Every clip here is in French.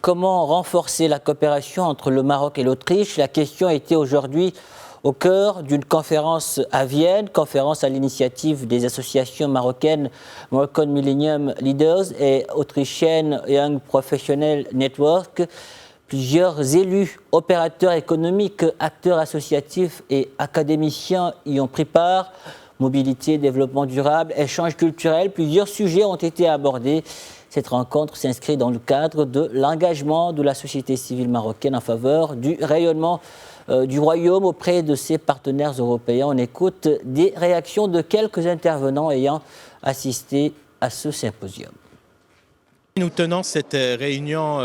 comment renforcer la coopération entre le Maroc et l'Autriche. La question était aujourd'hui au cœur d'une conférence à Vienne, conférence à l'initiative des associations marocaines Moroccan Millennium Leaders et autrichienne Young Professional Network. Plusieurs élus, opérateurs économiques, acteurs associatifs et académiciens y ont pris part. Mobilité, développement durable, échanges culturels, plusieurs sujets ont été abordés. Cette rencontre s'inscrit dans le cadre de l'engagement de la société civile marocaine en faveur du rayonnement du Royaume auprès de ses partenaires européens. On écoute des réactions de quelques intervenants ayant assisté à ce symposium. Nous tenons cette réunion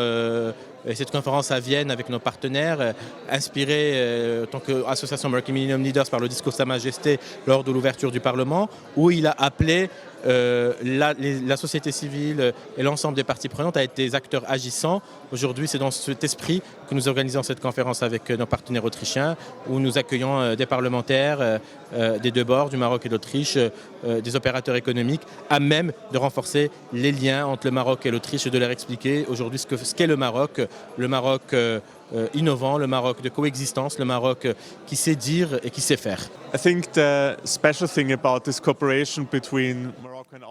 et cette conférence à Vienne avec nos partenaires, inspirés en tant qu'association Moroccan Millennium Leaders par le discours de Sa Majesté lors de l'ouverture du Parlement, où il a appelé la société civile et l'ensemble des parties prenantes à être des acteurs agissants. Aujourd'hui, c'est dans cet esprit que nous organisons cette conférence avec nos partenaires autrichiens, où nous accueillons des parlementaires des deux bords, du Maroc et de l'Autriche, des opérateurs économiques, à même de renforcer les liens entre le Maroc et l'Autriche et de leur expliquer aujourd'hui ce qu'est le Maroc innovant, le Maroc de coexistence, le Maroc qui sait dire et qui sait faire.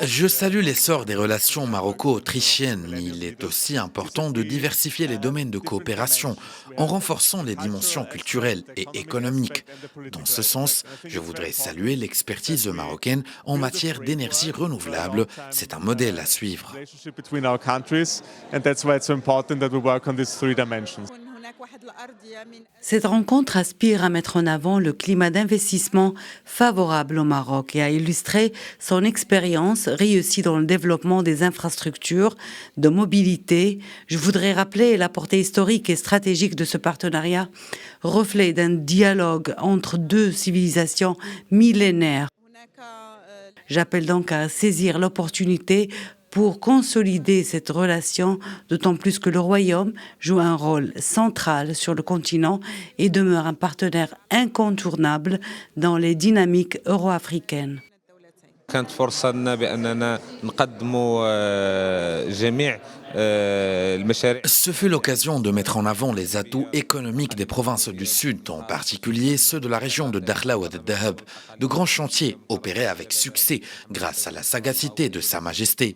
Je salue l'essor des relations maroco-autrichiennes, mais il est aussi important de diversifier les domaines de coopération en renforçant les dimensions culturelles et économiques. Dans ce sens, je voudrais saluer l'expertise marocaine en matière d'énergie renouvelable. C'est un modèle à suivre. Cette rencontre aspire à mettre en avant le climat d'investissement favorable au Maroc et à illustrer son expérience réussie dans le développement des infrastructures de mobilité. Je voudrais rappeler la portée historique et stratégique de ce partenariat, reflet d'un dialogue entre deux civilisations millénaires. J'appelle donc à saisir l'opportunité pour consolider cette relation, d'autant plus que le Royaume joue un rôle central sur le continent et demeure un partenaire incontournable dans les dynamiques euro-africaines. Ce fut l'occasion de mettre en avant les atouts économiques des provinces du Sud, en particulier ceux de la région de Dakhla ou de Dahab. De grands chantiers opérés avec succès grâce à la sagacité de Sa Majesté.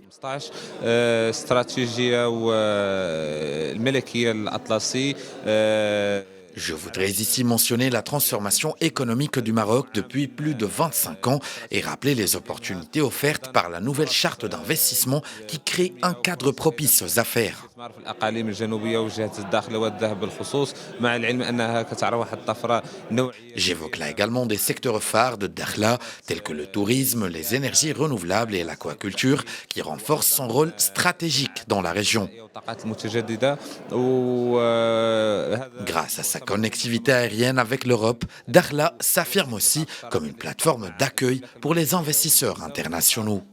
Je voudrais ici mentionner la transformation économique du Maroc depuis plus de 25 ans et rappeler les opportunités offertes par la nouvelle charte d'investissement qui crée un cadre propice aux affaires. J'évoque là également des secteurs phares de Dakhla tels que le tourisme, les énergies renouvelables et l'aquaculture qui renforcent son rôle stratégique dans la région. Grâce à sa connectivité aérienne avec l'Europe, Dakhla s'affirme aussi comme une plateforme d'accueil pour les investisseurs internationaux.